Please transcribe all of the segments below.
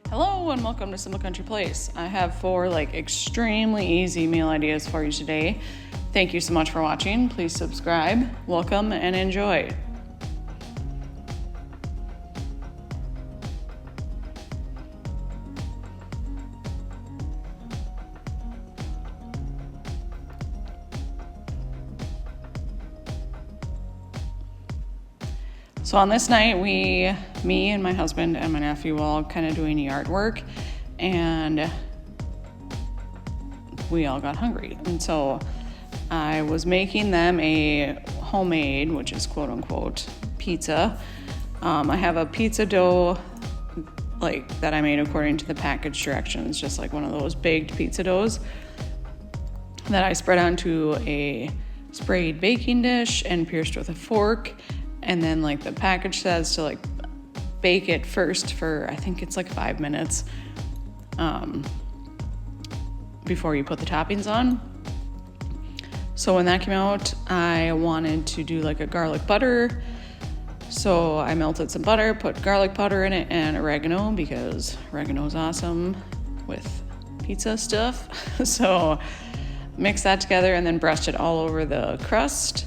Hello and welcome to Simple Country Place. I have 4 extremely easy meal ideas for you today. Thank you so much for watching. Please subscribe, welcome, and enjoy. So on this night, me and my husband and my nephew all kind of doing yard work, and we all got hungry. And so I was making them a homemade, which is quote unquote, pizza. I have a pizza dough that I made according to the package directions, just like one of those baked pizza doughs that I spread onto a sprayed baking dish and pierced with a fork. And then the package says to bake it first for, I think it's 5 minutes before you put the toppings on. So when that came out, I wanted to do a garlic butter. So I melted some butter, put garlic powder in it and oregano because oregano is awesome with pizza stuff. So mixed that together and then brushed it all over the crust.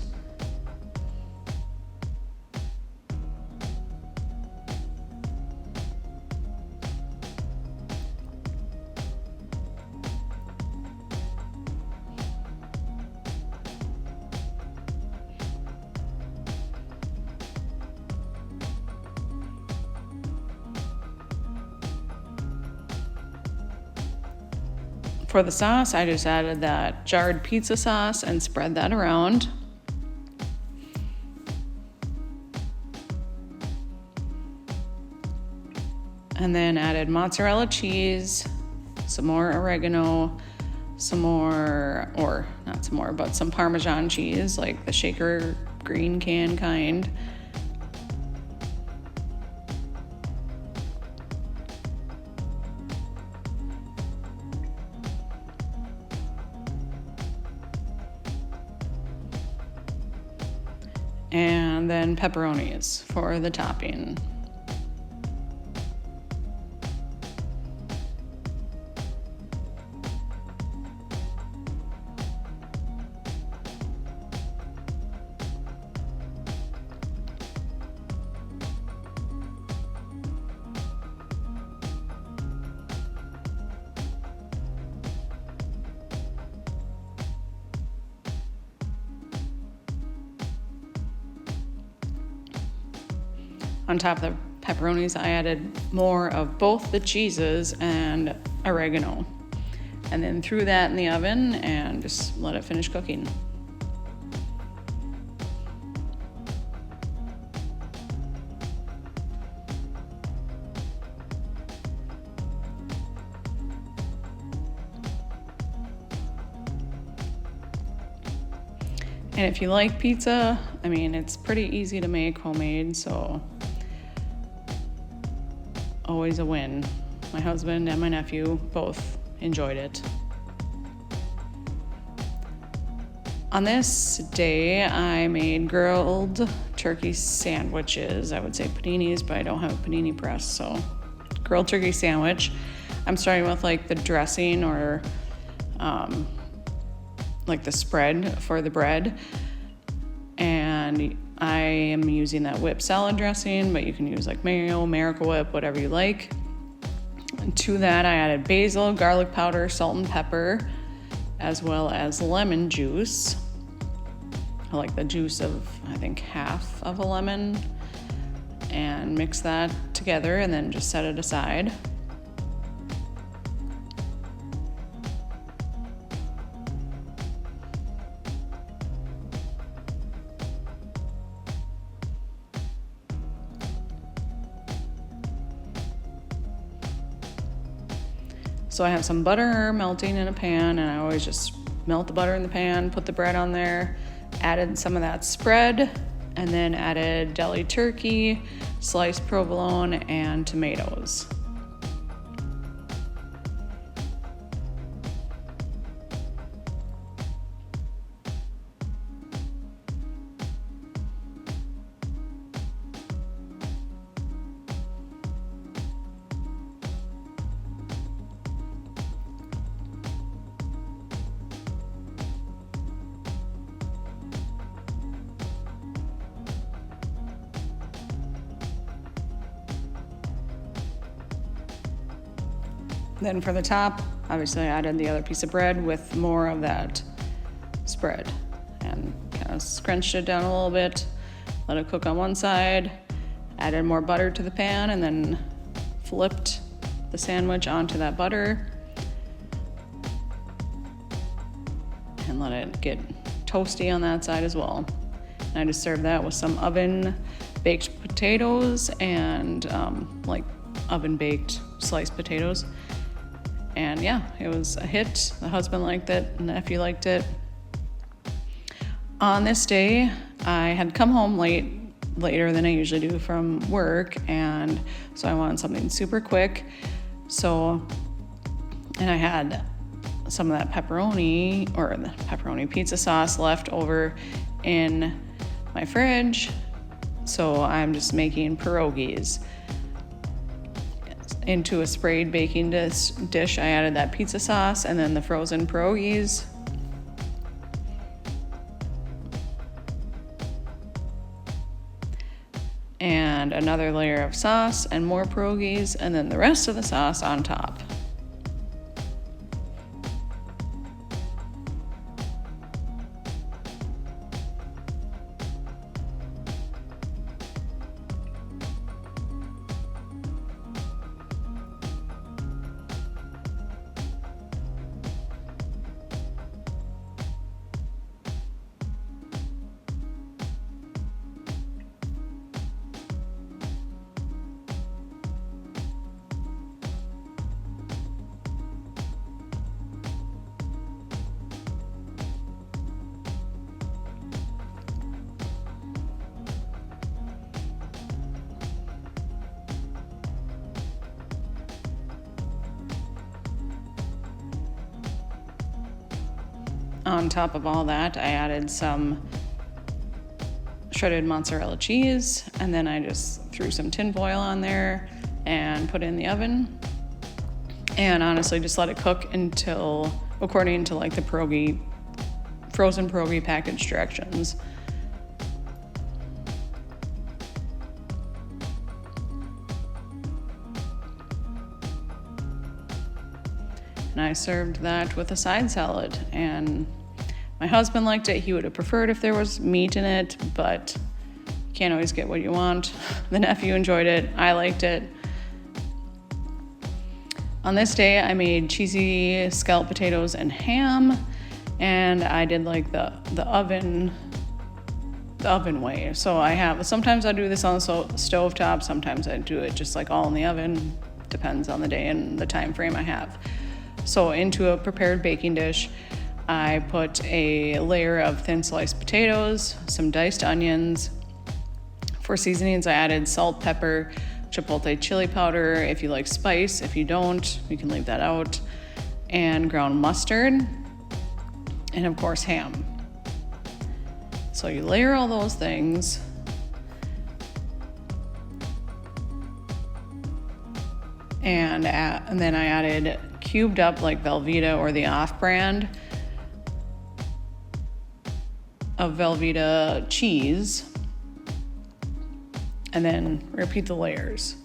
For the sauce, I just added that jarred pizza sauce and spread that around. And then added mozzarella cheese, some more oregano, some Parmesan cheese, like the shaker green can kind. And then pepperonis for the topping. On top of the pepperonis, I added more of both the cheeses and oregano. And then threw that in the oven and just let it finish cooking. And if you like pizza, it's pretty easy to make homemade, so always a win. My husband and my nephew both enjoyed it. On this day, I made grilled turkey sandwiches. I would say paninis, but I don't have a panini press, so grilled turkey sandwich. I'm starting with the dressing or the spread for the bread, and I am using that whip salad dressing, but you can use mayo, Miracle Whip, whatever you like. And to that, I added basil, garlic powder, salt and pepper, as well as lemon juice. I like the juice of, I think, half of a lemon, and mix that together and then just set it aside. So I have some butter melting in a pan, and I always just melt the butter in the pan, put the bread on there, added some of that spread, and then added deli turkey, sliced provolone, and tomatoes. Then for the top, obviously I added the other piece of bread with more of that spread and kind of scrunched it down a little bit, let it cook on one side, added more butter to the pan, and then flipped the sandwich onto that butter and let it get toasty on that side as well. And I just served that with some oven baked potatoes and like oven baked sliced potatoes. And yeah, it was a hit. The husband liked it, the nephew liked it. On this day, I had come home later than I usually do from work, and so I wanted something super quick. And I had some of that pepperoni or the pepperoni pizza sauce left over in my fridge. So I'm just making pierogies. Into a sprayed baking dish, I added that pizza sauce and then the frozen pierogies. And another layer of sauce and more pierogies, and then the rest of the sauce on top. On top of all that, I added some shredded mozzarella cheese, and then I just threw some tin foil on there and put it in the oven. And honestly, just let it cook until, according to like the frozen pierogi package directions. And I served that with a side salad, and my husband liked it. He would have preferred if there was meat in it, but you can't always get what you want. The nephew enjoyed it. I liked it. On this day, I made cheesy scalloped potatoes and ham, and I did like the oven way. So sometimes I do this on the stove top, sometimes I do it just like all in the oven. Depends on the day and the time frame I have. So into a prepared baking dish, I put a layer of thin sliced potatoes, some diced onions. For seasonings, I added salt, pepper, chipotle chili powder if you like spice. If you don't, you can leave that out. And ground mustard, and of course ham. So you layer all those things. And then I added cubed up like Velveeta or the off-brand of Velveeta cheese, and then repeat the layers.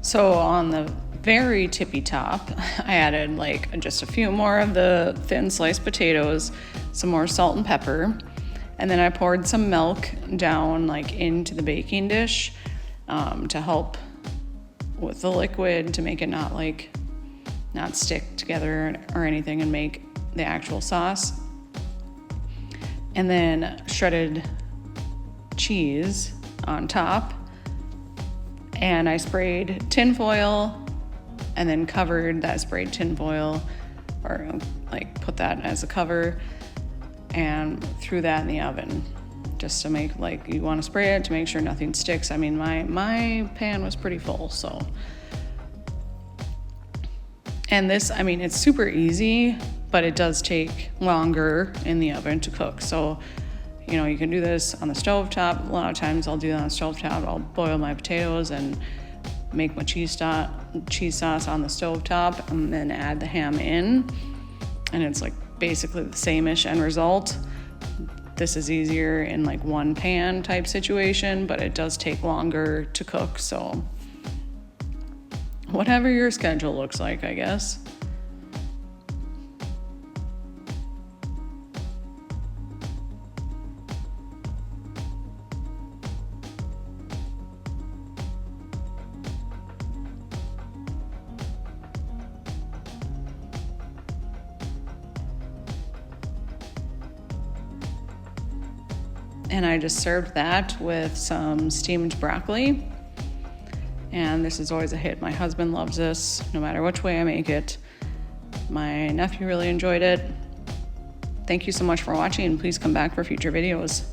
So on the very tippy top, I added like just a few more of the thin sliced potatoes, some more salt and pepper, and then I poured some milk down like into the baking dish to help with the liquid, to make it not stick together or anything, and make the actual sauce. And then shredded cheese on top. And I sprayed tin foil and then covered that sprayed tin foil, or like put that as a cover, and threw that in the oven just to make, like, you want to spray it to make sure nothing sticks. I mean, my pan was pretty full, so. And this, I mean, it's super easy, but it does take longer in the oven to cook. So, you know, you can do this on the stovetop. A lot of times I'll do that on the stovetop. I'll boil my potatoes and make my cheese sauce on the stovetop and then add the ham in. And it's like basically the same-ish end result. This is easier in like one pan type situation, but it does take longer to cook. So whatever your schedule looks like, I guess. And I just served that with some steamed broccoli. And this is always a hit. My husband loves this, no matter which way I make it. My nephew really enjoyed it. Thank you so much for watching, and please come back for future videos.